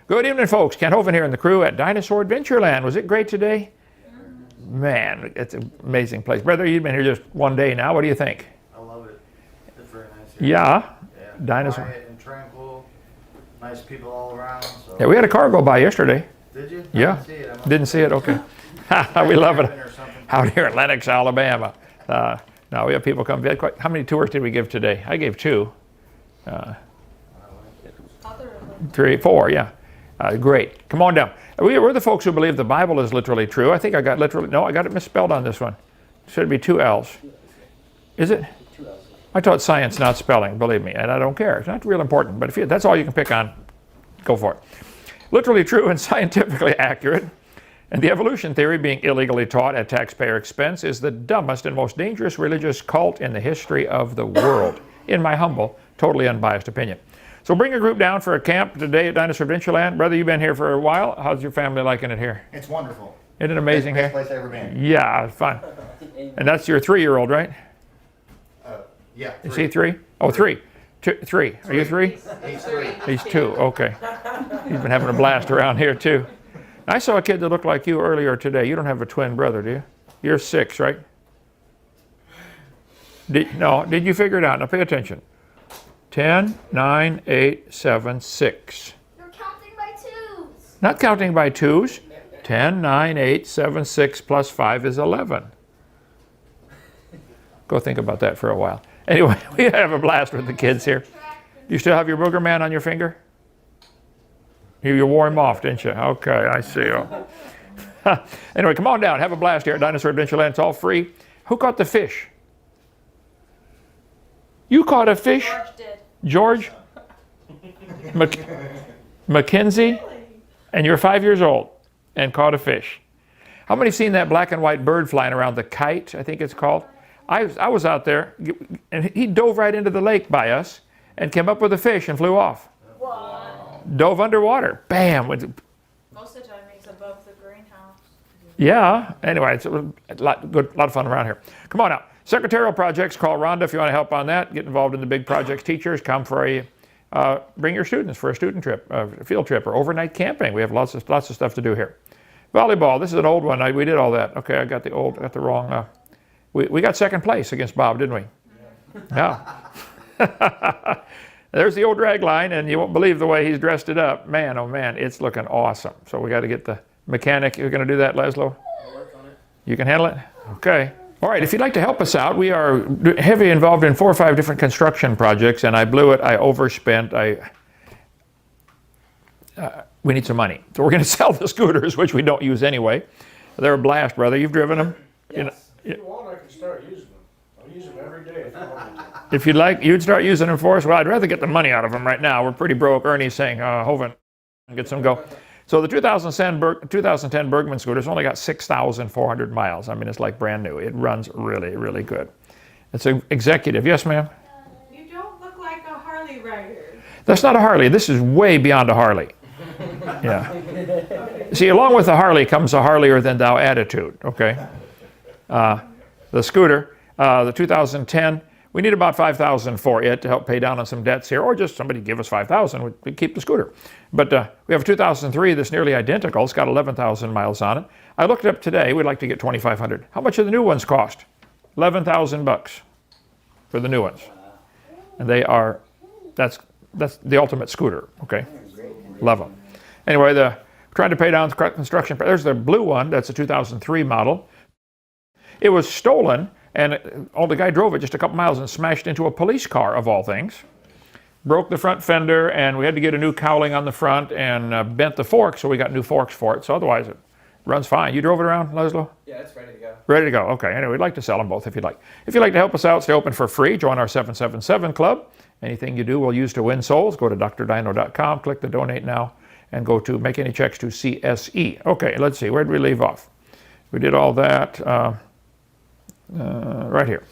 Good evening, folks. Ken Hovind here and the crew at Dinosaur Adventureland. Was it great today? Man, it's an amazing place. Brother, you've been here just one day now. What do you think? I love it. It's very nice here. Yeah. Yeah. Dinosaur. Quiet and tranquil. Nice people all around. So. Yeah, we had a car go by yesterday. Did you? Yeah. Didn't see it? Okay. We love it. Out here in Lenox, Alabama. Now we have people come. How many tours did we give today? I gave 2. 3, 4, yeah. Great. Come on down. We're the folks who believe the Bible is literally true. I think I got literally, no, I got it misspelled on this one. Should be 2 L's. Is it? 2 L's. I taught science, not spelling, believe me, and I don't care. It's not real important, but if that's all you can pick on, go for it. Literally true and scientifically accurate. And the evolution theory, being illegally taught at taxpayer expense, is the dumbest and most dangerous religious cult in the history of the world, in my humble, totally unbiased opinion. So bring a group down for a camp today at Dinosaur Adventureland. Brother, you've been here for a while. How's your family liking it here? It's wonderful. Isn't it amazing here? Best place I've ever been. Yeah, it's fun. And that's your 3-year-old, right? Yeah. 3. Is he 3? Oh, 3. 3. Are you 3? He's 3. He's 2. Okay. He's been having a blast around here too. I saw a kid that looked like you earlier today. You don't have a twin brother, do you? You're 6, right? Did you figure it out? Now pay attention. 10, 9, 8, 7, 6. You're counting by 2s. Not counting by 2s. 10, 9, 8, 7, 6 plus 5 is 11. Go think about that for a while. Anyway, we have a blast with the kids here. You still have your booger man on your finger? You wore him off, didn't you? Okay, I see. Anyway, come on down. Have a blast here at Dinosaur Adventureland. It's all free. Who caught the fish? You caught a fish? George did. George? Mackenzie? And you're 5 years old and caught a fish. How many seen that black and white bird flying around, the kite, I think it's called? I was out there, and he dove right into the lake by us and came up with a fish and flew off. Wow. Dove underwater. Bam! Most of the time he's above the greenhouse. Yeah. Anyway, it's a lot of fun around here. Come on out. Secretarial projects, call Rhonda if you want to help on that. Get involved in the big projects. Teachers, come for bring your students for a student trip, a field trip, or overnight camping. We have lots of stuff to do here. Volleyball. This is an old one. We did all that. Okay, I got the wrong. We got second place against Bob, didn't we? Yeah. There's the old drag line, and you won't believe the way he's dressed it up. Man, oh man, it's looking awesome. So we got to get the mechanic. You're going to do that, Laszlo? I'll work on it. You can handle it? Okay. All right, if you'd like to help us out, we are heavily involved in 4 or 5 different construction projects, and I blew it, I overspent, we need some money. So we're going to sell the scooters, which we don't use anyway. They're a blast, brother. You've driven them? Yes. If you want, I can start using them. I'll use them every day if you want me to. If you'd like, you'd start using them for us? Well, I'd rather get the money out of them right now. We're pretty broke. Ernie's saying, Hovind, get some go. So the 2010 Bergman scooter's only got 6,400 miles. I mean, it's like brand new. It runs really, really good. It's an executive. Yes, ma'am? You don't look like a Harley rider. That's not a Harley. This is way beyond a Harley. Yeah. See, along with the Harley comes a Harlier than thou attitude, okay? The scooter, the 2010, we need about $5,000 for it to help pay down on some debts here, or just somebody give us $5,000, we keep the scooter. But we have a 2003 that's nearly identical. It's got 11,000 miles on it. I looked it up today. We'd like to get $2,500. How much do the new ones cost? $11,000 for the new ones. And they are, that's the ultimate scooter, okay? Love them. Anyway, trying to pay down the construction. There's the blue one. That's a 2003 model. It was stolen, and the guy drove it just a couple miles and smashed into a police car, of all things. Broke the front fender, and we had to get a new cowling on the front and bent the forks, so we got new forks for it. So otherwise, it runs fine. You drove it around, Laszlo? Yeah, it's ready to go. Ready to go. Okay. Anyway, we'd like to sell them both if you'd like. If you'd like to help us out, stay open for free. Join our 777 Club. Anything you do, we'll use to win souls. Go to drdino.com, click the Donate Now, and go to Make Any Checks to CSE. Okay, let's see. Where did we leave off? We did all that right here.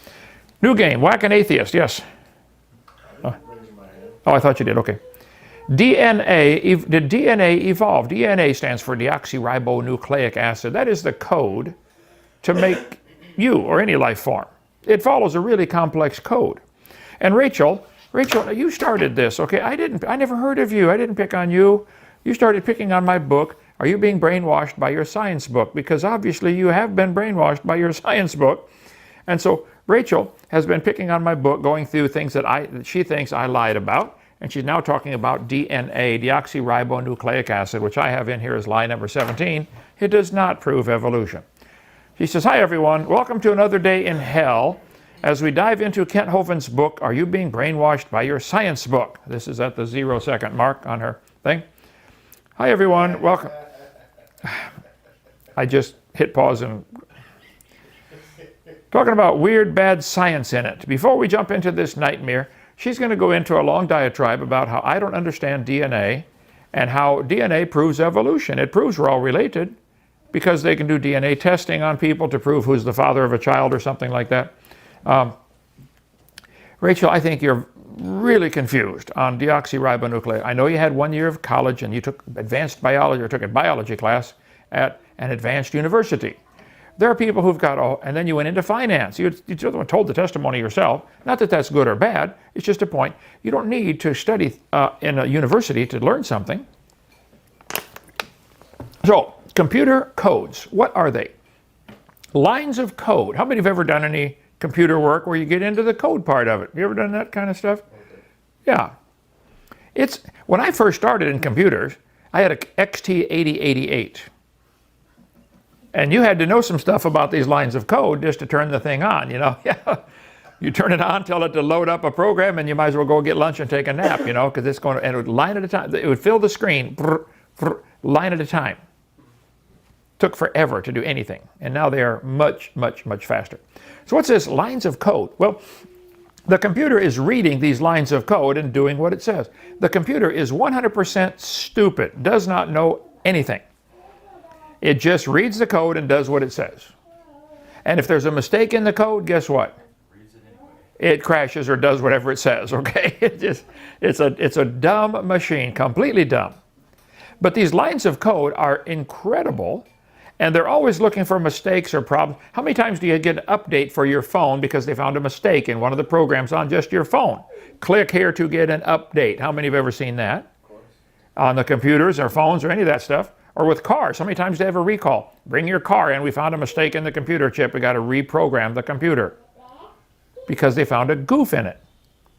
New game, Whack an Atheist. Yes. Oh, I thought you did. Okay. DNA, did DNA evolve? DNA stands for deoxyribonucleic acid. That is the code to make you or any life form. It follows a really complex code. And Rachel, you started this, okay? I never heard of you. I didn't pick on you. You started picking on my book. Are you being brainwashed by your science book? Because obviously you have been brainwashed by your science book. And so Rachel has been picking on my book, going through things that she thinks I lied about. And she's now talking about DNA, deoxyribonucleic acid, which I have in here as lie number 17. It does not prove evolution. She says, hi everyone, welcome to another day in hell. As we dive into Kent Hovind's book, Are You Being Brainwashed by Your Science Book? This is at the 0-second mark on her thing. Hi everyone, welcome. I just hit pause and talking about weird bad science in it. Before we jump into this nightmare, she's going to go into a long diatribe about how I don't understand DNA and how DNA proves evolution. It proves we're all related because they can do DNA testing on people to prove who's the father of a child or something like that. Rachel, I think you're really confused on deoxyribonucleic. I know you had 1 year of college and you took advanced biology or took a biology class at an advanced university. There are people who've got, and then you went into finance. You told the testimony yourself. Not that that's good or bad. It's just a point. You don't need to study in a university to learn something. So, computer codes, what are they? Lines of code. How many have ever done any computer work where you get into the code part of it? You ever done that kind of stuff? Yeah. When I first started in computers, I had a XT8088. And you had to know some stuff about these lines of code just to turn the thing on, you know. You turn it on, tell it to load up a program, and you might as well go get lunch and take a nap, you know, because it's going to, and it would line at a time. It would fill the screen, line at a time. Took forever to do anything. And now they are much, much, much faster. So what's this lines of code? Well, the computer is reading these lines of code and doing what it says. The computer is 100% stupid, does not know anything. It just reads the code and does what it says. And if there's a mistake in the code, guess what? It crashes or does whatever it says, okay? It's a dumb machine, completely dumb. But these lines of code are incredible, and they're always looking for mistakes or problems. How many times do you get an update for your phone because they found a mistake in one of the programs on just your phone? Click here to get an update. How many have ever seen that? On the computers or phones or any of that stuff? Or with cars, how many times do they have a recall? Bring your car in, we found a mistake in the computer chip, we got to reprogram the computer because they found a goof in it.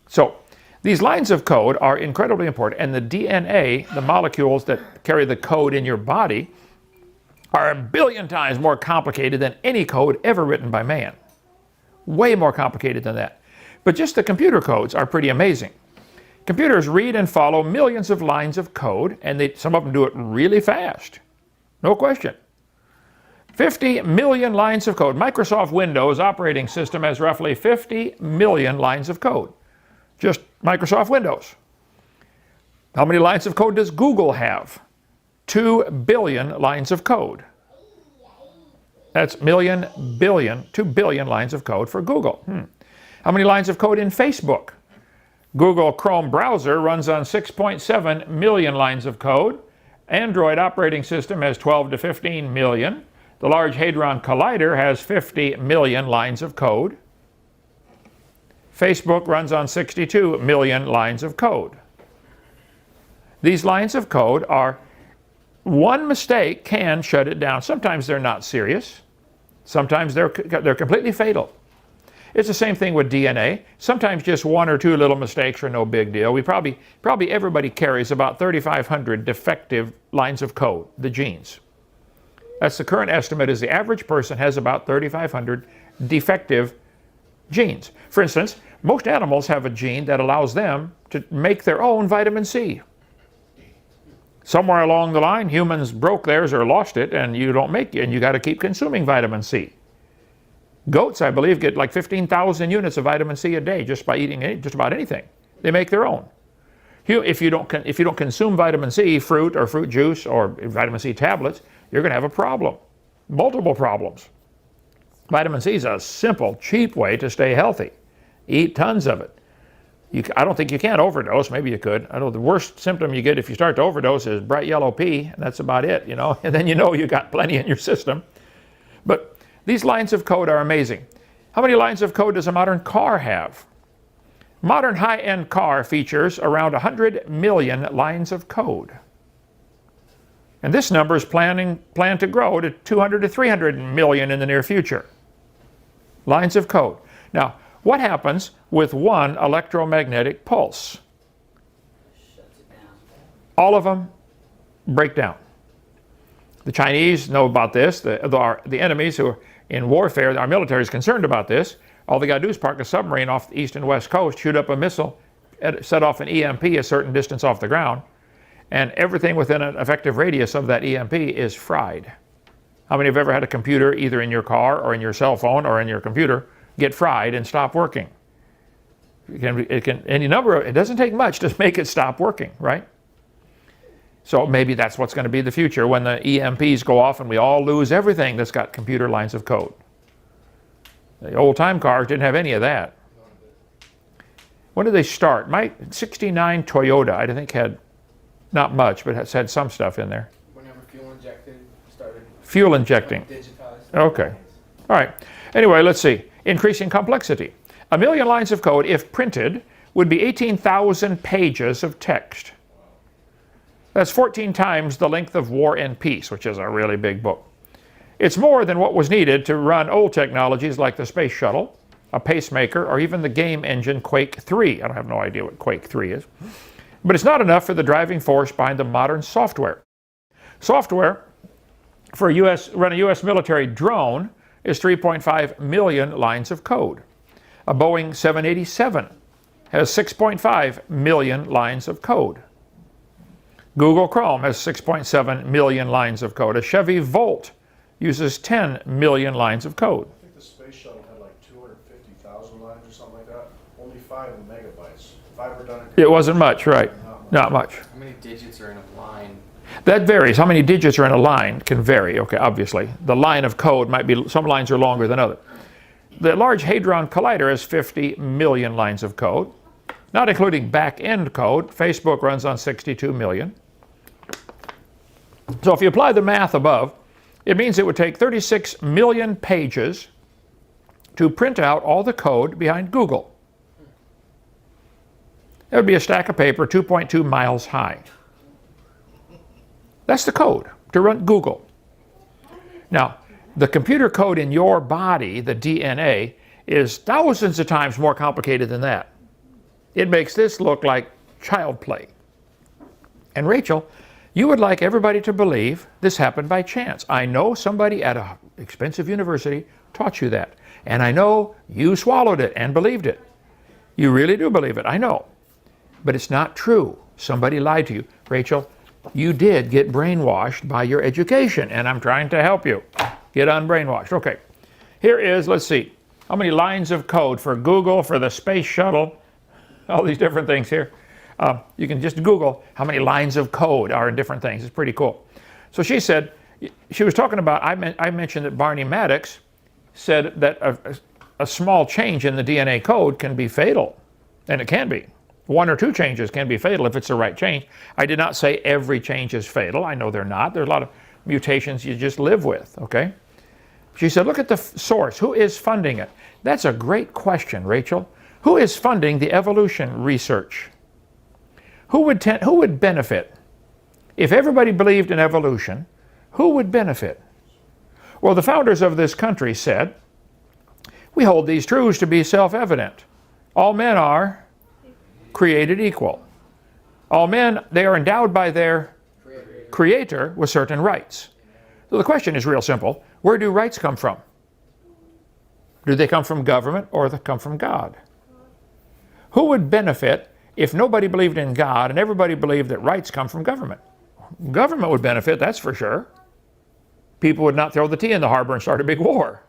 So these lines of code are incredibly important, and the DNA, the molecules that carry the code in your body, are 1 billion times more complicated than any code ever written by man. Way more complicated than that. But just the computer codes are pretty amazing. Computers read and follow millions of lines of code, and some of them do it really fast. No question. 50 million lines of code. Microsoft Windows operating system has roughly 50 million lines of code. Just Microsoft Windows. How many lines of code does Google have? 2 billion lines of code. That's million, billion, 2 billion lines of code for Google. How many lines of code in Facebook? Google Chrome browser runs on 6.7 million lines of code. Android operating system has 12 to 15 million. The Large Hadron Collider has 50 million lines of code. Facebook runs on 62 million lines of code. These lines of code are, one mistake can shut it down. Sometimes they're not serious. Sometimes they're completely fatal. It's the same thing with DNA. Sometimes just 1 or 2 little mistakes are no big deal. Probably everybody carries about 3,500 defective lines of code, the genes. That's the current estimate, is the average person has about 3,500 defective genes. For instance, most animals have a gene that allows them to make their own vitamin C. Somewhere along the line, humans broke theirs or lost it, and you don't make it, and you got to keep consuming vitamin C. Goats, I believe, get like 15,000 units of vitamin C a day just by eating just about anything. They make their own. If you don't consume vitamin C, fruit or fruit juice or vitamin C tablets, you're going to have a problem. Multiple problems. Vitamin C is a simple, cheap way to stay healthy. Eat tons of it. I don't think you can overdose. Maybe you could. I know the worst symptom you get if you start to overdose is bright yellow pee, and that's about it, you know. And then you know you got plenty in your system. But these lines of code are amazing. How many lines of code does a modern car have? Modern high-end car features around 100 million lines of code. And this number is planned to grow to 200 to 300 million in the near future. Lines of code. Now, what happens with one electromagnetic pulse? All of them break down. The Chinese know about this. The enemies who are in warfare, our military is concerned about this. All they got to do is park a submarine off the east and west coast, shoot up a missile, set off an EMP a certain distance off the ground, and everything within an effective radius of that EMP is fried. How many have ever had a computer, either in your car or in your cell phone or in your computer, get fried and stop working? It doesn't take much to make it stop working, right? So maybe that's what's going to be the future when the EMPs go off and we all lose everything that's got computer lines of code. The old-time cars didn't have any of that. When did they start? My 69 Toyota, I think, had not much, but had some stuff in there. Whenever fuel injected started. Fuel injecting. Digitized. Okay. All right. Anyway, let's see. Increasing complexity. 1 million lines of code, if printed, would be 18,000 pages of text. That's 14 times the length of War and Peace, which is a really big book. It's more than what was needed to run old technologies like the space shuttle, a pacemaker, or even the game engine Quake 3. I have no idea what Quake 3 is. But it's not enough for the driving force behind the modern software. Software for run a U.S. military drone is 3.5 million lines of code. A Boeing 787 has 6.5 million lines of code. Google Chrome has 6.7 million lines of code. A Chevy Volt uses 10 million lines of code. I think the space shuttle had like 250,000 lines or something like that. Only 5 megabytes. 5 redundant. It wasn't much, right? Not much. How many digits are in a line? That varies. How many digits are in a line can vary, okay, obviously. The line of code might be, some lines are longer than others. The Large Hadron Collider has 50 million lines of code, not including back-end code. Facebook runs on 62 million. So if you apply the math above, it means it would take 36 million pages to print out all the code behind Google. That would be a stack of paper 2.2 miles high. That's the code to run Google. Now, the computer code in your body, the DNA, is thousands of times more complicated than that. It makes this look like child play. And Rachel, you would like everybody to believe this happened by chance. I know somebody at an expensive university taught you that. And I know you swallowed it and believed it. You really do believe it, I know. But it's not true. Somebody lied to you. Rachel, you did get brainwashed by your education, and I'm trying to help you get unbrainwashed. Okay, here is, let's see, how many lines of code for Google, for the space shuttle, all these different things here. You can just Google how many lines of code are in different things. It's pretty cool. So she said, she was talking about, I mentioned that Barney Maddox said that a small change in the DNA code can be fatal, and it can be. 1 or 2 changes can be fatal if it's the right change. I did not say every change is fatal. I know they're not. There's a lot of mutations you just live with, okay? She said, look at the source. Who is funding it? That's a great question, Rachel. Who is funding the evolution research? Who would benefit? If everybody believed in evolution, who would benefit? Well, the founders of this country said, we hold these truths to be self-evident. All men are created equal. All men, they are endowed by their Creator with certain rights. So the question is real simple. Where do rights come from? Do they come from government or they come from God? Who would benefit if nobody believed in God and everybody believed that rights come from government? Government would benefit, that's for sure. People would not throw the tea in the harbor and start a big war.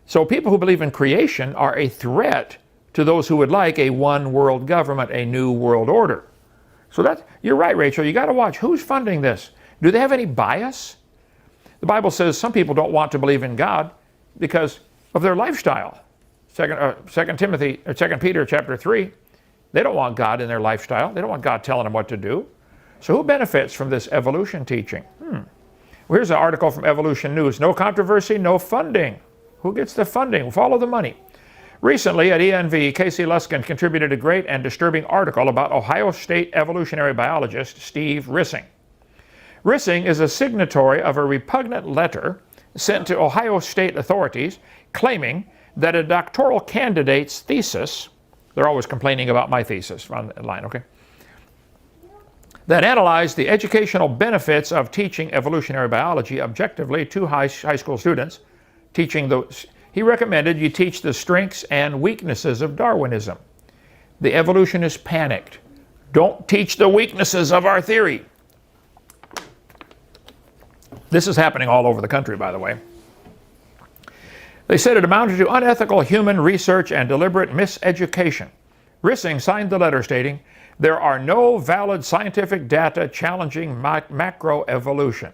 So people who believe in creation are a threat to those who would like a one world government, a new world order. So you're right, Rachel, you got to watch who's funding this. Do they have any bias? The Bible says some people don't want to believe in God because of their lifestyle. 2 Peter chapter 3, they don't want God in their lifestyle. They don't want God telling them what to do. So who benefits from this evolution teaching? Well, here's an article from Evolution News. No controversy, no funding. Who gets the funding? Follow the money. Recently at ENV, Casey Luskin contributed a great and disturbing article about Ohio State evolutionary biologist Steve Rissing. Rissing is a signatory of a repugnant letter sent to Ohio state authorities claiming that a doctoral candidate's thesis, they're always complaining about my thesis on the line, okay, that analyzed the educational benefits of teaching evolutionary biology objectively to high school students, he recommended you teach the strengths and weaknesses of Darwinism. The evolutionists panicked. Don't teach the weaknesses of our theory. This is happening all over the country, by the way. They said it amounted to unethical human research and deliberate miseducation. Rissing signed the letter stating, there are no valid scientific data challenging macroevolution.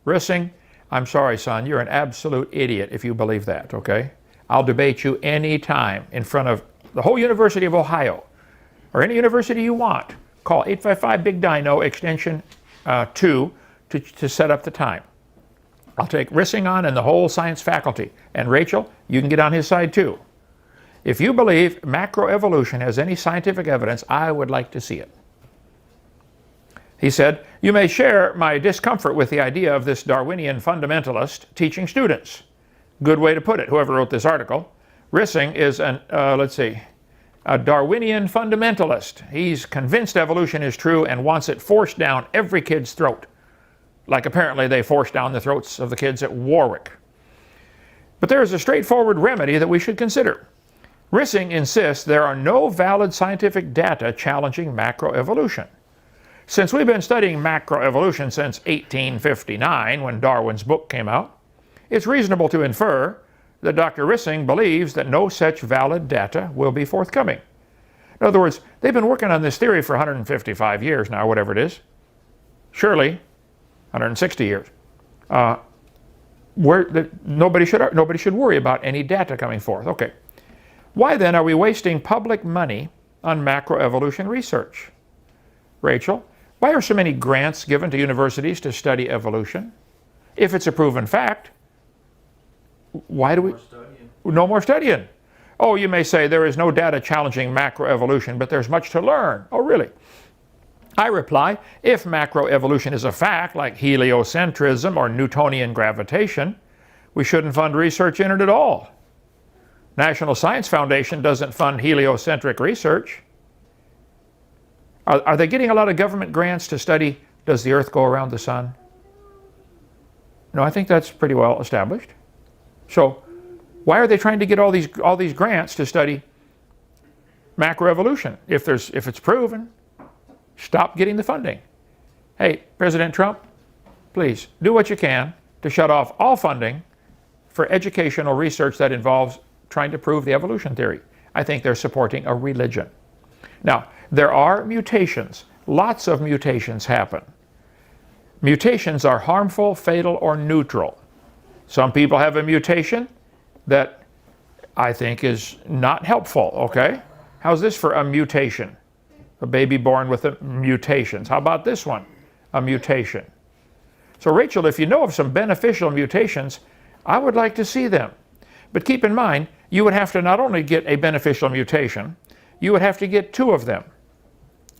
Rissing, I'm sorry, son, you're an absolute idiot if you believe that, okay? I'll debate you any time in front of the whole University of Ohio or any university you want. Call 855-BIG-DINO extension 2 to set up the time. I'll take Rissing on and the whole science faculty. And Rachel, you can get on his side too. If you believe macroevolution has any scientific evidence, I would like to see it. He said, you may share my discomfort with the idea of this Darwinian fundamentalist teaching students. Good way to put it, whoever wrote this article. Rissing is a Darwinian fundamentalist. He's convinced evolution is true and wants it forced down every kid's throat, like apparently they forced down the throats of the kids at Warwick. But there is a straightforward remedy that we should consider. Rissing insists there are no valid scientific data challenging macroevolution. Since we've been studying macroevolution since 1859, when Darwin's book came out, it's reasonable to infer that Dr. Rissing believes that no such valid data will be forthcoming. In other words, they've been working on this theory for 155 years now, whatever it is. Surely, 160 years. Nobody should worry about any data coming forth. Okay. Why then are we wasting public money on macroevolution research? Rachel, why are so many grants given to universities to study evolution? If it's a proven fact, why do we... No more studying. Oh, you may say there is no data challenging macroevolution, but there's much to learn. Oh, really? I reply, if macroevolution is a fact, like heliocentrism or Newtonian gravitation, we shouldn't fund research in it at all. National Science Foundation doesn't fund heliocentric research. Are they getting a lot of government grants to study, does the Earth go around the sun? No, I think that's pretty well established. So why are they trying to get all these grants to study macroevolution? If it's proven, stop getting the funding. Hey, President Trump, please do what you can to shut off all funding for educational research that involves trying to prove the evolution theory. I think they're supporting a religion. Now, there are mutations. Lots of mutations happen. Mutations are harmful, fatal, or neutral. Some people have a mutation that I think is not helpful, okay? How's this for a mutation? A baby born with mutations. How about this one? A mutation. So Rachel, if you know of some beneficial mutations, I would like to see them. But keep in mind, you would have to not only get a beneficial mutation, you would have to get two of them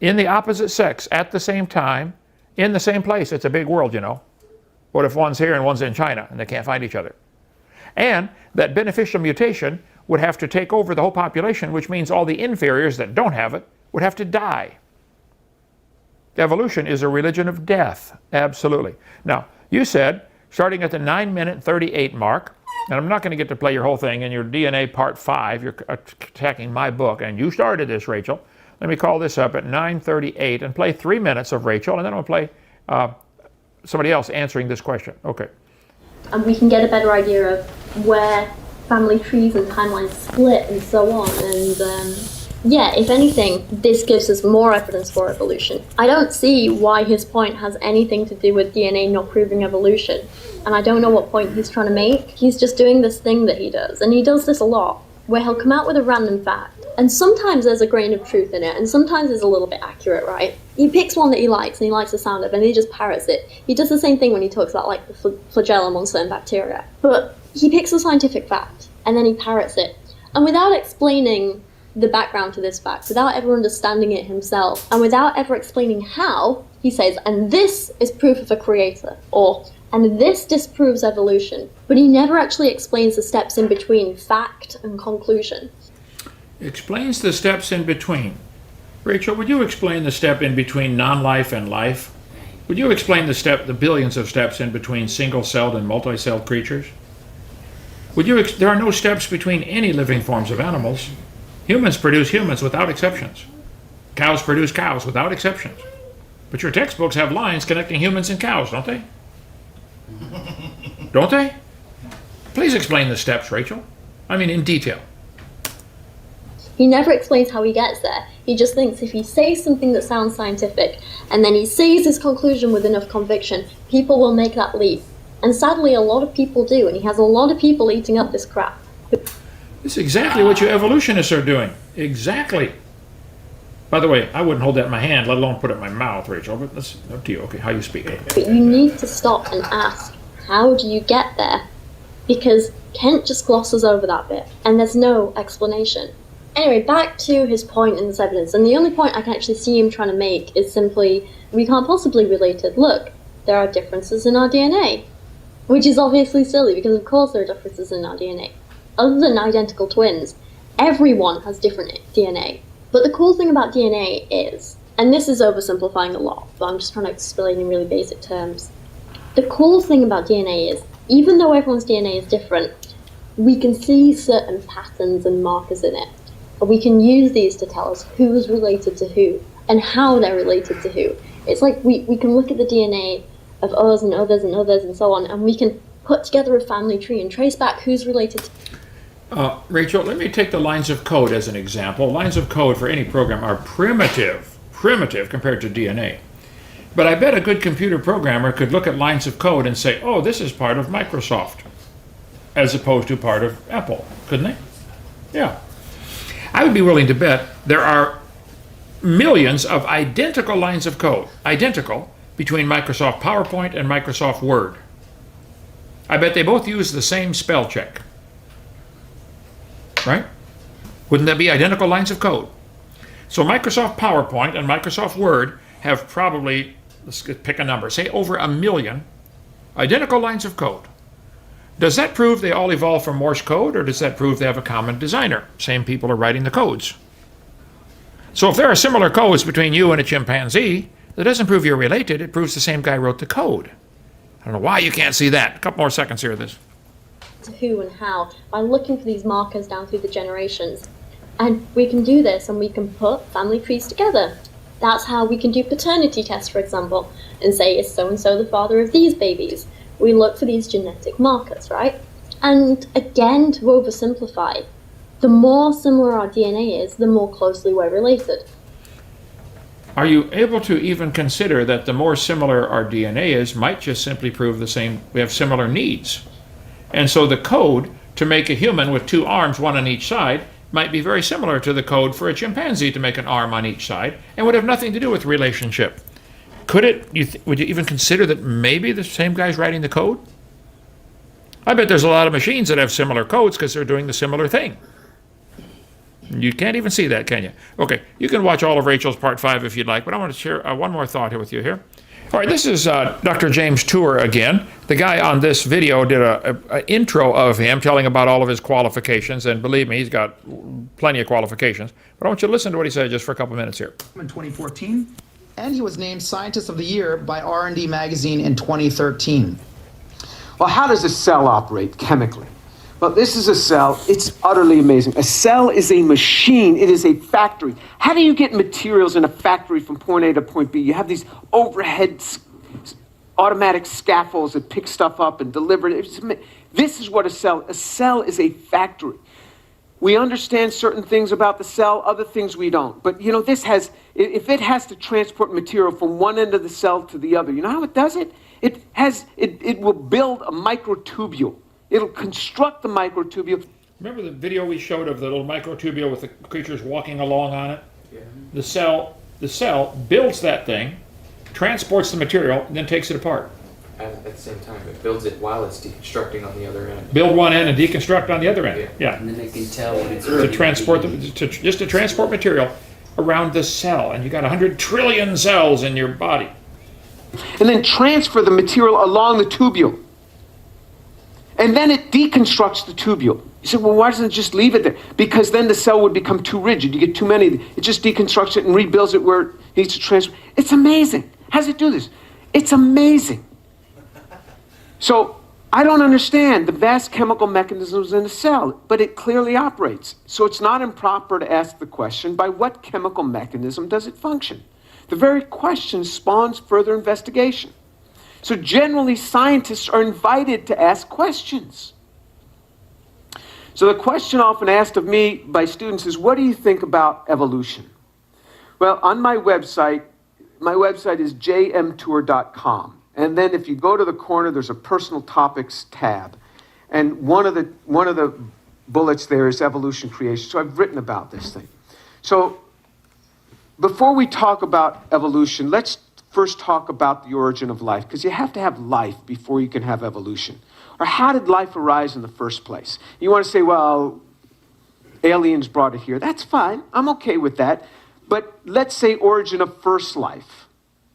in the opposite sex at the same time, in the same place. It's a big world, you know. What if one's here and one's in China and they can't find each other? And that beneficial mutation would have to take over the whole population, which means all the inferiors that don't have it would have to die. Evolution is a religion of death, absolutely. Now, you said, starting at the 9-minute 38 mark, and I'm not going to get to play your whole thing in your DNA part 5, you're attacking my book, and you started this, Rachel. Let me call this up at 9:38 and play 3 minutes of Rachel, and then I'll play somebody else answering this question. Okay. And we can get a better idea of where family trees and timelines split and so on. And yeah, if anything, this gives us more evidence for evolution. I don't see why his point has anything to do with DNA not proving evolution. And I don't know what point he's trying to make. He's just doing this thing that he does. And he does this a lot, where he'll come out with a random fact. And sometimes there's a grain of truth in it, and sometimes it's a little bit accurate, right? He picks one that he likes, and he likes the sound of it, and he just parrots it. He does the same thing when he talks about, like, the flagellum on certain bacteria. But he picks a scientific fact, and then he parrots it. And without explaining the background to this fact, without ever understanding it himself, and without ever explaining how, he says, and this is proof of a creator, or, and this disproves evolution, but he never actually explains the steps in between fact and conclusion. Explains the steps in between. Rachel, would you explain the step in between non-life and life? Would you explain the billions of steps in between single-celled and multi-celled creatures? There are no steps between any living forms of animals. Humans produce humans without exceptions. Cows produce cows without exceptions. But your textbooks have lines connecting humans and cows, don't they? Don't they? Please explain the steps, Rachel. I mean, in detail. He never explains how he gets there. He just thinks if he says something that sounds scientific, and then he says his conclusion with enough conviction, people will make that leap. And sadly, a lot of people do, and he has a lot of people eating up this crap. This is exactly what you evolutionists are doing. Exactly. By the way, I wouldn't hold that in my hand, let alone put it in my mouth, Rachel, but that's up to you. Okay, how you speak. But you need to stop and ask, how do you get there? Because Kent just glosses over that bit, and there's no explanation. Anyway, back to his point in this evidence, and the only point I can actually see him trying to make is simply, we can't possibly relate it. Look, there are differences in our DNA. Which is obviously silly, because of course there are differences in our DNA. Other than identical twins, everyone has different DNA. But the cool thing about DNA is, and this is oversimplifying a lot, but I'm just trying to explain in really basic terms. The cool thing about DNA is, even though everyone's DNA is different, we can see certain patterns and markers in it. We can use these to tell us who's related to who and how they're related to who. It's like we can look at the DNA of us and others and others and so on, and we can put together a family tree and trace back who's related to. Rachel, let me take the lines of code as an example. Lines of code for any program are primitive compared to DNA. But I bet a good computer programmer could look at lines of code and say, oh, this is part of Microsoft, as opposed to part of Apple, couldn't they? Yeah. I would be willing to bet there are millions of identical lines of code, identical, between Microsoft PowerPoint and Microsoft Word. I bet they both use the same spell check. Right? Wouldn't that be identical lines of code? So Microsoft PowerPoint and Microsoft Word have probably, let's pick a number, say over 1 million identical lines of code. Does that prove they all evolved from Morse code, or does that prove they have a common designer? Same people are writing the codes. So if there are similar codes between you and a chimpanzee, that doesn't prove you're related, it proves the same guy wrote the code. I don't know why you can't see that. A couple more seconds here of this. To who and how by looking for these markers down through the generations. And we can do this, and we can put family trees together. That's how we can do paternity tests, for example, and say, is so-and-so the father of these babies? We look for these genetic markers, right? And again, to oversimplify, the more similar our DNA is, the more closely we're related. Are you able to even consider that the more similar our DNA is might just simply prove the same, we have similar needs? And so the code to make a human with 2 arms, 1 on each side, might be very similar to the code for a chimpanzee to make an arm on each side, and would have nothing to do with relationship. Could it, would you even consider that maybe the same guy's writing the code? I bet there's a lot of machines that have similar codes because they're doing the similar thing. You can't even see that, can you? Okay, you can watch all of Rachel's part 5 if you'd like, but I want to share one more thought here with you here. All right, this is Dr. James Tour again. The guy on this video did an intro of him telling about all of his qualifications, and believe me, he's got plenty of qualifications. But I want you to listen to what he said just for a couple minutes here. In 2014, and he was named Scientist of the Year by R&D Magazine in 2013. Well, how does a cell operate chemically? Well, this is a cell. It's utterly amazing. A cell is a machine. It is a factory. How do you get materials in a factory from point A to point B? You have these overhead automatic scaffolds that pick stuff up and deliver it. This is what a cell is a factory. We understand certain things about the cell, other things we don't. But, you know, if it has to transport material from one end of the cell to the other, you know how it does it? It will build a microtubule. It'll construct the microtubule. Remember the video we showed of the little microtubule with the creatures walking along on it? Yeah. The cell builds that thing, transports the material, and then takes it apart. At the same time, it builds it while it's deconstructing on the other end. Build one end and deconstruct on the other end. Yeah. And then they can tell what it's To transport just to transport material around the cell, and you got 100 trillion cells in your body. and then transfer the material along the tubule. And then it deconstructs the tubule. You say, well, why doesn't it just leave it there? Because then the cell would become too rigid. You get too many. It just deconstructs it and rebuilds it where it needs to transfer. It's amazing. How does it do this? It's amazing. So I don't understand the vast chemical mechanisms in a cell, but it clearly operates. So it's not improper to ask the question, by what chemical mechanism does it function? The very question spawns further investigation. So generally, scientists are invited to ask questions. So the question often asked of me by students is, what do you think about evolution? Well, on my website is jmtour.com. And then if you go to the corner, there's a personal topics tab. And one of the bullets there is evolution creation. So I've written about this thing. So before we talk about evolution, let's first talk about the origin of life, because you have to have life before you can have evolution. Or how did life arise in the first place? You want to say, well, aliens brought it here. That's fine. I'm okay with that. But let's say origin of first life.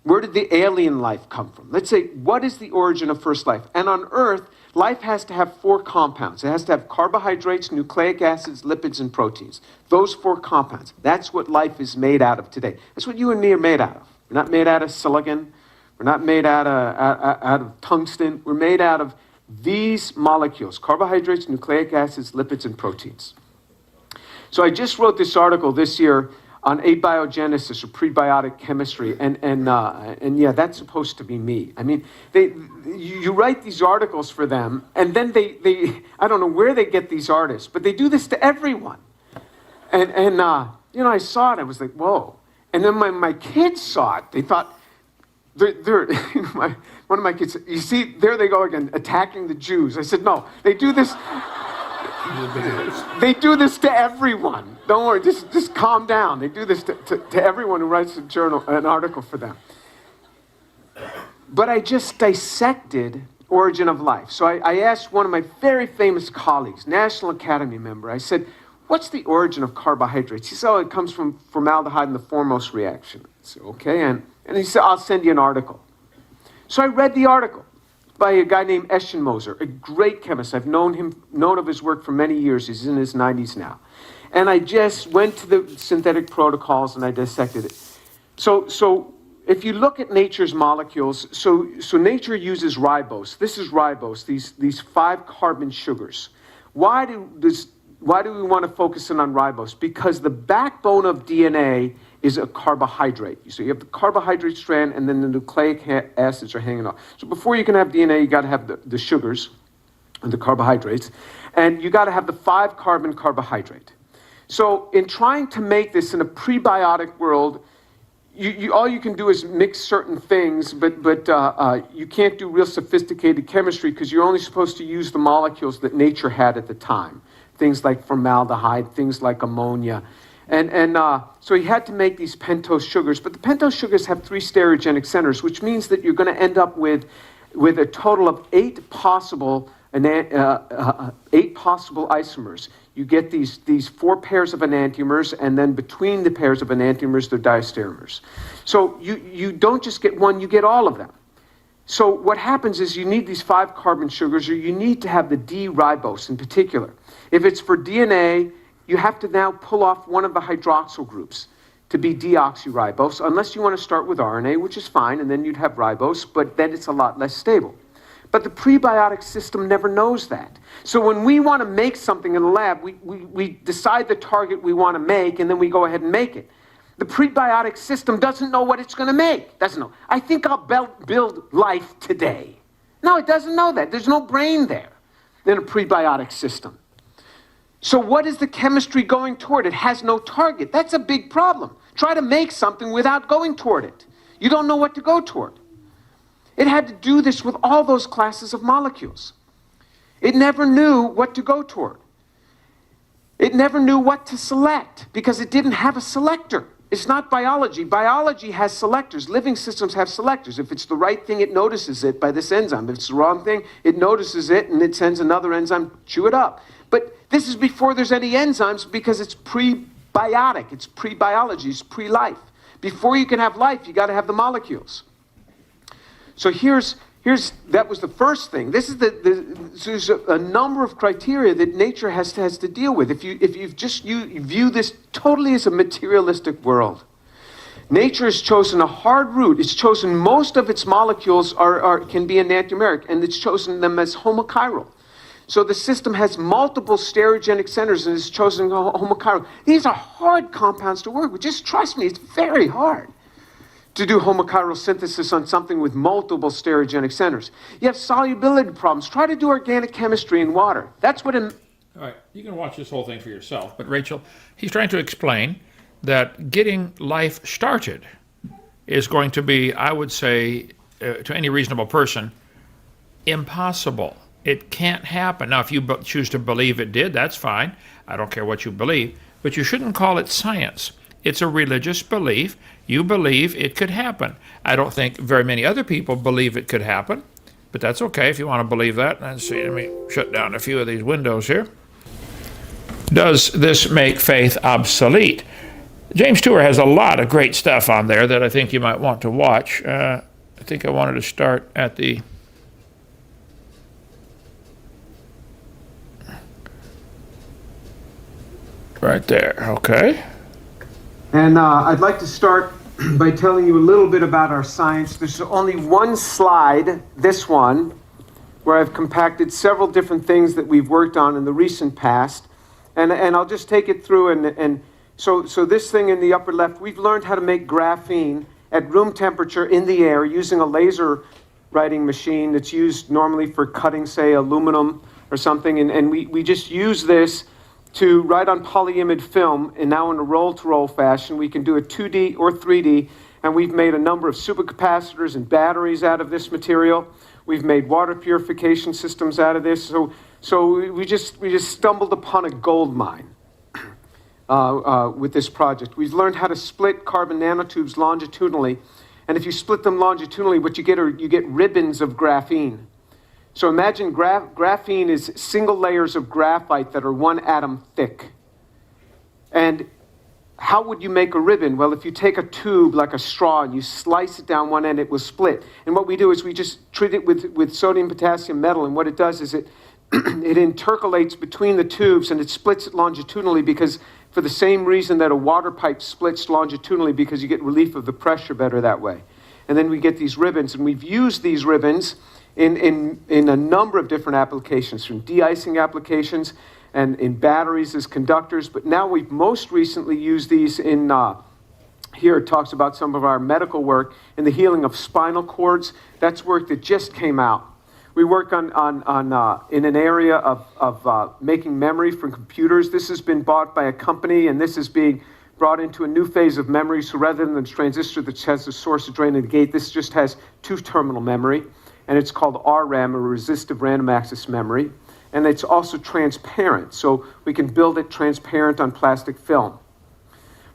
Where did the alien life come from? Let's say, what is the origin of first life? And on Earth, life has to have 4 compounds. It has to have carbohydrates, nucleic acids, lipids, and proteins. Those 4 compounds. That's what life is made out of today. That's what you and me are made out of. We're not made out of silicon. We're not made out of tungsten. We're made out of these molecules: carbohydrates, nucleic acids, lipids, and proteins. So I just wrote this article this year on abiogenesis, or prebiotic chemistry, and yeah, that's supposed to be me. I mean, you write these articles for them, and then they I don't know where they get these artists, but they do this to everyone. And you know, I saw it, I was like, whoa. And then my kids saw it. They thought, one of my kids said, you see, there they go again, attacking the Jews. I said, no, they do this. They do this to everyone. Don't worry, just calm down. They do this to everyone who writes an article for them. But I just dissected origin of life. So I asked one of my very famous colleagues, National Academy member, I said, what's the origin of carbohydrates? He said, oh, it comes from formaldehyde in the foremost reaction. I said, okay, and he said, I'll send you an article. So I read the article by a guy named Eschenmoser, a great chemist. I've known of his work for many years. He's in his 90s now. And I just went to the synthetic protocols and I dissected it. So if you look at nature's molecules, so nature uses ribose. This is ribose, these 5 carbon sugars. Why do we want to focus in on ribose? Because the backbone of DNA is a carbohydrate. So you have the carbohydrate strand, and then the nucleic acids are hanging off. So before you can have DNA, you got to have the sugars and the carbohydrates, and you got to have the 5 carbon carbohydrate. So in trying to make this in a prebiotic world, all you can do is mix certain things, but you can't do real sophisticated chemistry because you're only supposed to use the molecules that nature had at the time. Things like formaldehyde, things like ammonia. And so he had to make these pentose sugars, but the pentose sugars have 3 stereogenic centers, which means that you're going to end up with a total of 8 possible isomers. You get these 4 pairs of enantiomers, and then between the pairs of enantiomers, they're diastereomers. So you don't just get one, you get all of them. So what happens is you need these 5 carbon sugars, or you need to have the D-ribose in particular. If it's for DNA, you have to now pull off one of the hydroxyl groups to be deoxyribose, unless you want to start with RNA, which is fine, and then you'd have ribose, but then it's a lot less stable. But the prebiotic system never knows that. So when we want to make something in the lab, we decide the target we want to make, and then we go ahead and make it. The prebiotic system doesn't know what it's going to make. Doesn't know. I think I'll build life today. No, it doesn't know that. There's no brain there in a prebiotic system. So what is the chemistry going toward? It has no target. That's a big problem. Try to make something without going toward it. You don't know what to go toward. It had to do this with all those classes of molecules. It never knew what to go toward. It never knew what to select because it didn't have a selector. It's not biology. Biology has selectors. Living systems have selectors. If it's the right thing, it notices it by this enzyme. If it's the wrong thing, it notices it and it sends another enzyme, chew it up. But this is before there's any enzymes because it's prebiotic. It's pre-biology. It's pre-life. Before you can have life, you got to have the molecules. So that was the first thing. This is there's a number of criteria that nature has to deal with. If you view this totally as a materialistic world, nature has chosen a hard route. It's chosen most of its molecules can be enantiomeric, and it's chosen them as homochiral. So the system has multiple stereogenic centers and it's chosen homochiral. These are hard compounds to work with. Just trust me, it's very hard to do homochiral synthesis on something with multiple stereogenic centers. You have solubility problems. Try to do organic chemistry in water. That's what All right, you can watch this whole thing for yourself, but Rachel, he's trying to explain that getting life started is going to be, I would say, to any reasonable person, impossible. It can't happen. Now, if you choose to believe it did, that's fine. I don't care what you believe, but you shouldn't call it science. It's a religious belief. You believe it could happen. I don't think very many other people believe it could happen, but that's okay if you want to believe that. Let's see, let me shut down a few of these windows here. Does this make faith obsolete? James Tour has a lot of great stuff on there that I think you might want to watch. I think I wanted to start at the right there, okay. And I'd like to start by telling you a little bit about our science. There's only one slide, this one, where I've compacted several different things that we've worked on in the recent past. And I'll just take it through. And so this thing in the upper left, we've learned how to make graphene at room temperature in the air using a laser writing machine that's used normally for cutting, say, aluminum or something. And we just use this to write on polyimide film, and now in a roll-to-roll fashion. We can do it 2D or 3D, and we've made a number of supercapacitors and batteries out of this material. We've made water purification systems out of this. So we just stumbled upon a gold mine with this project. We've learned how to split carbon nanotubes longitudinally, and if you split them longitudinally, what you get ribbons of graphene. So imagine graphene is single layers of graphite that are one atom thick. And how would you make a ribbon? Well, if you take a tube like a straw and you slice it down one end, it will split. And what we do is we just treat it with sodium potassium metal, and what it does is it intercalates between the tubes and it splits it longitudinally, because for the same reason that a water pipe splits longitudinally, because you get relief of the pressure better that way. And then we get these ribbons, and we've used these ribbons in a number of different applications, from de-icing applications and in batteries as conductors. But now we've most recently used these in, here it talks about some of our medical work in the healing of spinal cords. That's work that just came out. We work in an area of making memory from computers. This has been bought by a company, and this is being brought into a new phase of memory. So rather than the transistor that has the source, a drain, and a gate, this just has two-terminal memory. And it's called RRAM, or resistive random access memory. And it's also transparent, so we can build it transparent on plastic film.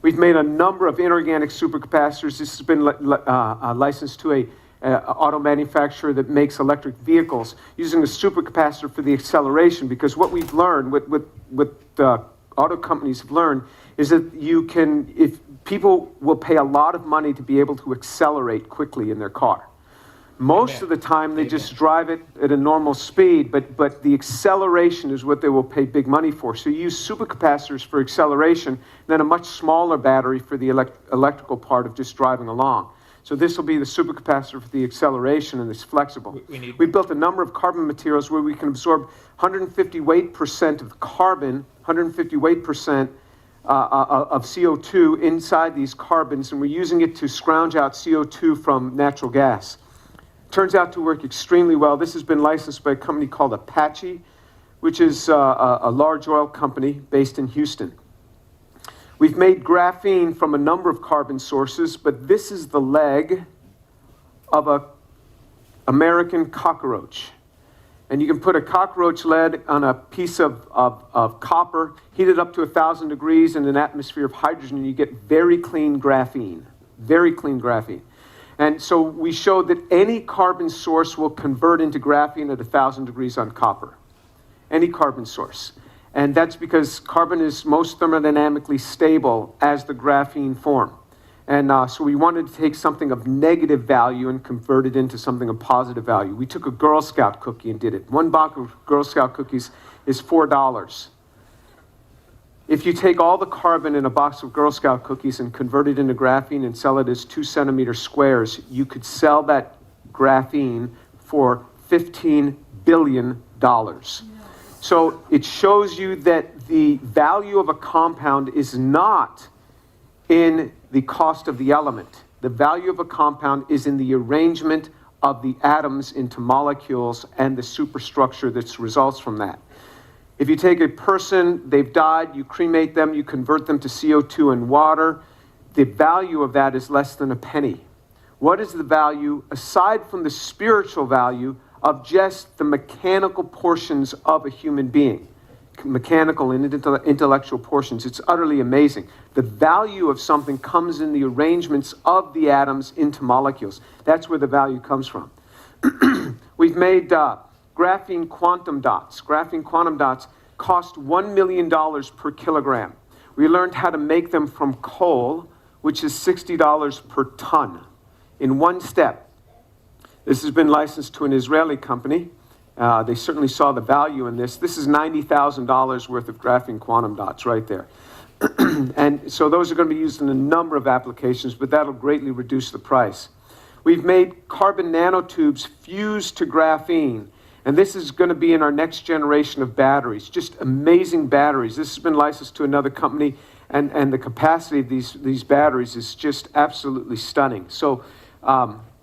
We've made a number of inorganic supercapacitors. This has been licensed to a auto manufacturer that makes electric vehicles, using a supercapacitor for the acceleration, because what we've learned, what auto companies have learned, is that if people will pay a lot of money to be able to accelerate quickly in their car. Most of the time, they just drive it at a normal speed, but the acceleration is what they will pay big money for. So you use supercapacitors for acceleration, then a much smaller battery for the electrical part of just driving along. So this will be the supercapacitor for the acceleration, and it's flexible. We built a number of carbon materials where we can absorb 150 weight% of carbon, 150 weight% of CO2 inside these carbons, and we're using it to scrounge out CO2 from natural gas. Turns out to work extremely well. This has been licensed by a company called Apache, which is a large oil company based in Houston. We've made graphene from a number of carbon sources, but this is the leg of an American cockroach. And you can put a cockroach leg on a piece of copper, heat it up to 1,000 degrees in an atmosphere of hydrogen, and you get very clean graphene. Very clean graphene. And so we showed that any carbon source will convert into graphene at 1,000 degrees on copper. Any carbon source. And that's because carbon is most thermodynamically stable as the graphene form. And so we wanted to take something of negative value and convert it into something of positive value. We took a Girl Scout cookie and did it. One box of Girl Scout cookies is $4. If you take all the carbon in a box of Girl Scout cookies and convert it into graphene and sell it as 2-centimeter squares, you could sell that graphene for $15 billion. So it shows you that the value of a compound is not in the cost of the element. The value of a compound is in the arrangement of the atoms into molecules and the superstructure that results from that. If you take a person, they've died, you cremate them, you convert them to CO2 and water, the value of that is less than a penny. What is the value, aside from the spiritual value, of just the mechanical portions of a human being? Mechanical and intellectual portions. It's utterly amazing. The value of something comes in the arrangements of the atoms into molecules. That's where the value comes from. We've made graphene quantum dots. Graphene quantum dots cost $1 million per kilogram. We learned how to make them from coal, which is $60 per ton, in one step. This has been licensed to an Israeli company. They certainly saw the value in this. This is $90,000 worth of graphene quantum dots right there. And so those are going to be used in a number of applications, but that'll greatly reduce the price. We've made carbon nanotubes fused to graphene, and this is going to be in our next generation of batteries. Just amazing batteries. This has been licensed to another company, and the capacity of these batteries is just absolutely stunning. So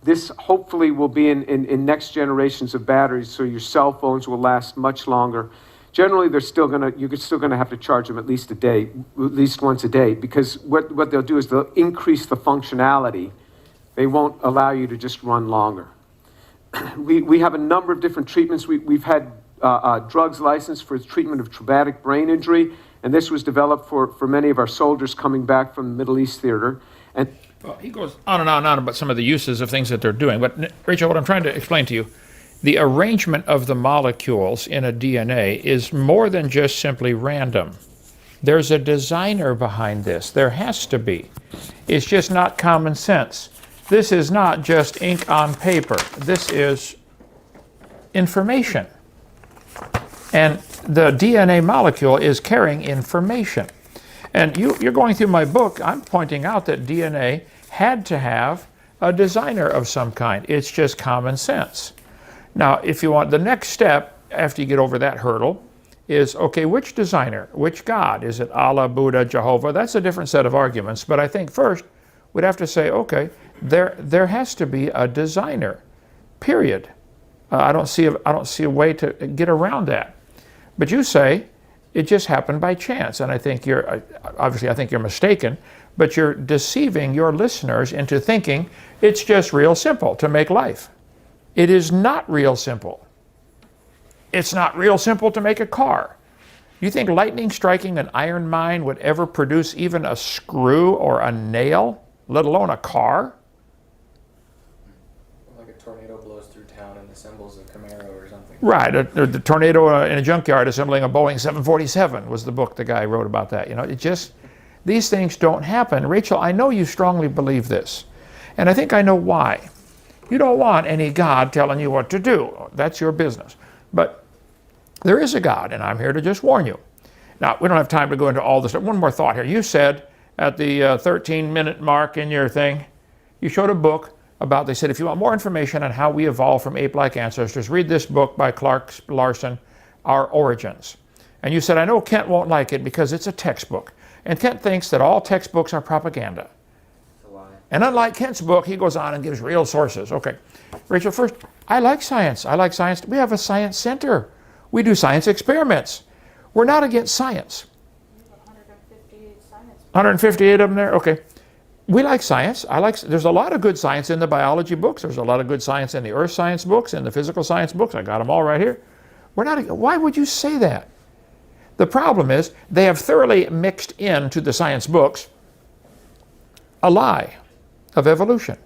this hopefully will be in next generations of batteries, so your cell phones will last much longer. Generally, you're still gonna have to charge them at least once a day, because what they'll do is they'll increase the functionality. They won't allow you to just run longer. We have a number of different treatments. We've had drugs licensed for the treatment of traumatic brain injury, and this was developed for many of our soldiers coming back from the Middle East theater. And Well, he goes on and on and on about some of the uses of things that they're doing. But, Rachel, what I'm trying to explain to you, the arrangement of the molecules in a DNA is more than just simply random. There's a designer behind this. There has to be. It's just not common sense. This is not just ink on paper. This is information. And the DNA molecule is carrying information. And you're going through my book, I'm pointing out that DNA had to have a designer of some kind. It's just common sense. Now, if you want, the next step after you get over that hurdle is, okay, which designer, which God? Is it Allah, Buddha, Jehovah? That's a different set of arguments. But I think first we'd have to say, okay, there has to be a designer, period. I don't see a way to get around that. But you say, it just happened by chance, and I think you're mistaken, but you're deceiving your listeners into thinking it's just real simple to make life. It is not real simple. It's not real simple to make a car. You think lightning striking an iron mine would ever produce even a screw or a nail, let alone a car? Like a tornado blows through town and assembles a Camaro or something. Right, the tornado in a junkyard assembling a Boeing 747 was the book the guy wrote about that. You know, these things don't happen. Rachel, I know you strongly believe this, and I think I know why. You don't want any God telling you what to do. That's your business. But there is a God, and I'm here to just warn you. Now, we don't have time to go into all this. One more thought here. You said at the 13-minute mark in your thing, you showed a book about, they said, if you want more information on how we evolved from ape-like ancestors, read this book by Clark Larson, Our Origins. And you said, I know Kent won't like it because it's a textbook. And Kent thinks that all textbooks are propaganda. It's a lie. And unlike Kent's book, he goes on and gives real sources. Okay. Rachel, first, I like science. I like science. We have a science center. We do science experiments. We're not against science. 158 science. 158 of them there? Okay. We like science. There's a lot of good science in the biology books. There's a lot of good science in the earth science books and the physical science books. I got them all right here. Why would you say that? The problem is they have thoroughly mixed into the science books a lie of evolution.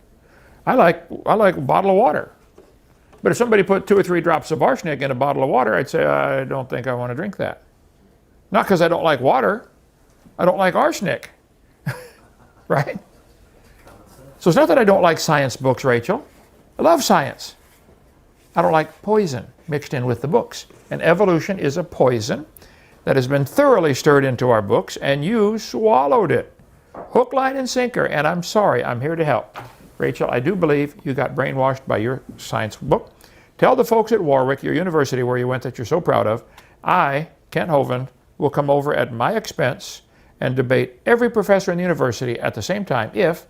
I like a bottle of water. But if somebody put 2 or 3 drops of arsenic in a bottle of water, I'd say, I don't think I want to drink that. Not because I don't like water. I don't like arsenic. Right? So it's not that I don't like science books, Rachel. I love science. I don't like poison mixed in with the books. And evolution is a poison that has been thoroughly stirred into our books, and you swallowed it. Hook, line, and sinker. And I'm sorry, I'm here to help. Rachel, I do believe you got brainwashed by your science book. Tell the folks at Warwick, your university where you went that you're so proud of, I, Kent Hovind, will come over at my expense and debate every professor in the university at the same time if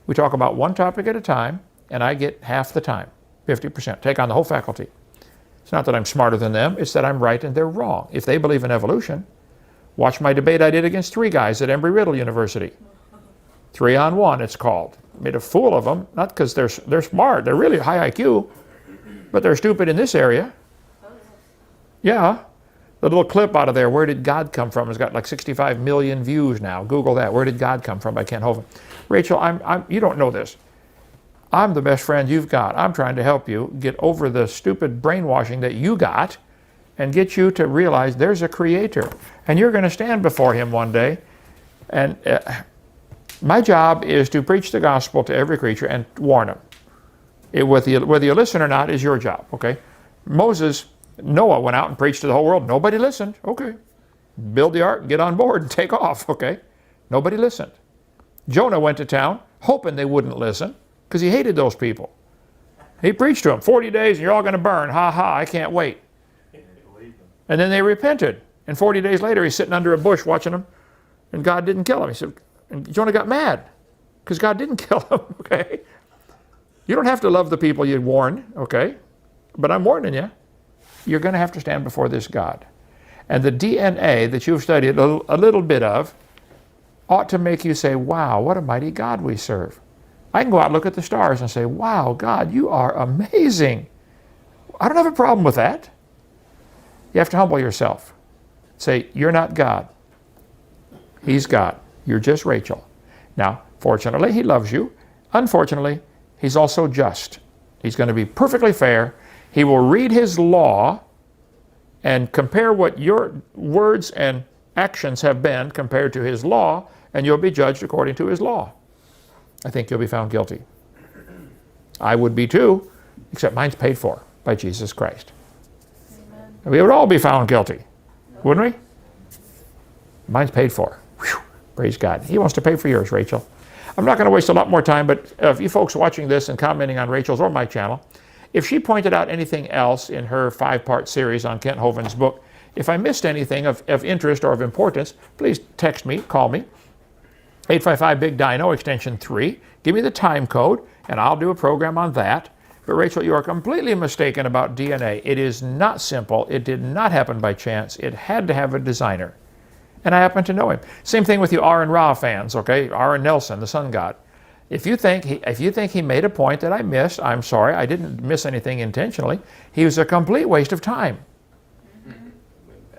we talk about one topic at a time and I get half the time, 50%, take on the whole faculty. It's not that I'm smarter than them, it's that I'm right and they're wrong. If they believe in evolution, watch my debate I did against 3 guys at Embry-Riddle University. 3-on-1 it's called. Made a fool of them, not because they're smart, they're really high IQ, but they're stupid in this area. Yeah. The little clip out of there, Where Did God Come From? Has got like 65 million views now. Google that, Where Did God Come From by Kent Hovind. Rachel, you don't know this. I'm the best friend you've got. I'm trying to help you get over the stupid brainwashing that you got and get you to realize there's a creator. And you're going to stand before him one day. And my job is to preach the gospel to every creature and warn them. Whether you listen or not is your job, okay? Noah went out and preached to the whole world. Nobody listened. Okay. Build the ark, get on board, and take off. Okay. Nobody listened. Jonah went to town hoping they wouldn't listen because he hated those people. He preached to them, 40 days and you're all going to burn. Ha ha, I can't wait. And then they repented. And 40 days later, he's sitting under a bush watching them, and God didn't kill him. He said, and Jonah got mad because God didn't kill him. Okay. You don't have to love the people you warn. Okay. But I'm warning you. You're going to have to stand before this God. And the DNA that you've studied a little bit of ought to make you say, wow, what a mighty God we serve. I can go out and look at the stars and say, wow, God, you are amazing. I don't have a problem with that. You have to humble yourself. Say, you're not God. He's God. You're just Rachel. Now, fortunately, he loves you. Unfortunately, he's also just. He's going to be perfectly fair. He will read his law and compare what your words and actions have been compared to his law, and you'll be judged according to his law. I think you'll be found guilty. I would be too, except mine's paid for by Jesus Christ. Amen. We would all be found guilty, wouldn't we? Mine's paid for. Whew. Praise God. He wants to pay for yours, Rachel. I'm not going to waste a lot more time, but if you folks watching this and commenting on Rachel's or my channel, if she pointed out anything else in her 5-part series on Kent Hovind's book, if I missed anything of interest or of importance, please text me, call me, 855-BIG-DINO, extension 3. Give me the time code, and I'll do a program on that. But Rachel, you are completely mistaken about DNA. It is not simple. It did not happen by chance. It had to have a designer. And I happen to know him. Same thing with you Aaron Ra fans, okay? Aaron Nelson, the sun god. If you think he made a point that I missed, I'm sorry, I didn't miss anything intentionally. He was a complete waste of time.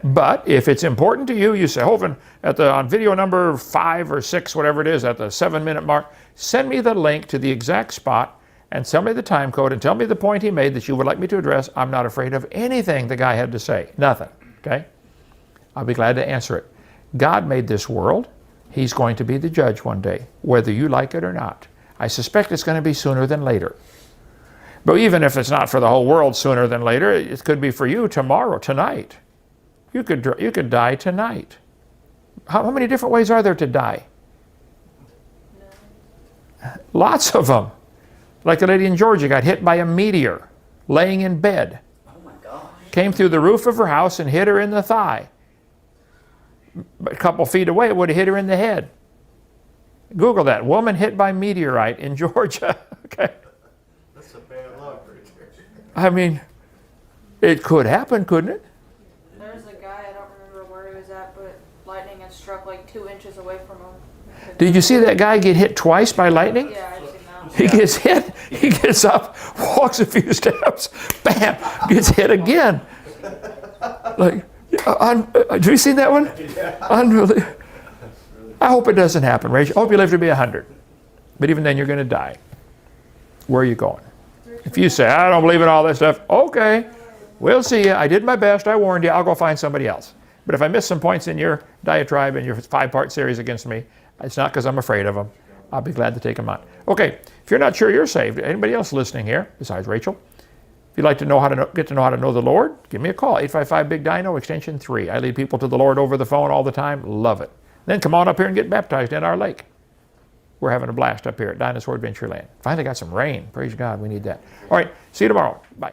But if it's important to you, you say, Hovind, on video number 5 or 6, whatever it is, at the 7-minute mark, send me the link to the exact spot and tell me the time code and tell me the point he made that you would like me to address. I'm not afraid of anything the guy had to say. Nothing. Okay? I'll be glad to answer it. God made this world. He's going to be the judge one day, whether you like it or not. I suspect it's going to be sooner than later. But even if it's not for the whole world sooner than later, it could be for you tomorrow, tonight. You could die tonight. How many different ways are there to die? Lots of them. Like the lady in Georgia got hit by a meteor laying in bed. Oh my gosh. Came through the roof of her house and hit her in the thigh. A couple feet away, it would have hit her in the head. Google that. Woman hit by meteorite in Georgia. Okay. That's a bad luck right there. I mean, it could happen, couldn't it? There's a guy, I don't remember where he was at, but lightning had struck like 2 inches away from him. Did you see that guy get hit twice by lightning? Yeah, I've seen that. He gets hit, he gets up, walks a few steps, bam, gets hit again. Like, have you seen that one? Unbelievable. I hope it doesn't happen, Rachel. I hope you live to be 100. But even then, you're going to die. Where are you going? If you say, I don't believe in all this stuff, okay, we'll see you. I did my best. I warned you. I'll go find somebody else. But if I miss some points in your diatribe and your 5-part series against me, it's not because I'm afraid of them. I'll be glad to take them on. Okay, if you're not sure you're saved, anybody else listening here besides Rachel, if you'd like to know how to get to know how to know the Lord, give me a call, 855-BIG-DINO, extension 3. I lead people to the Lord over the phone all the time. Love it. Then come on up here and get baptized in our lake. We're having a blast up here at Dinosaur Adventureland. Finally got some rain. Praise God, we need that. All right, see you tomorrow. Bye.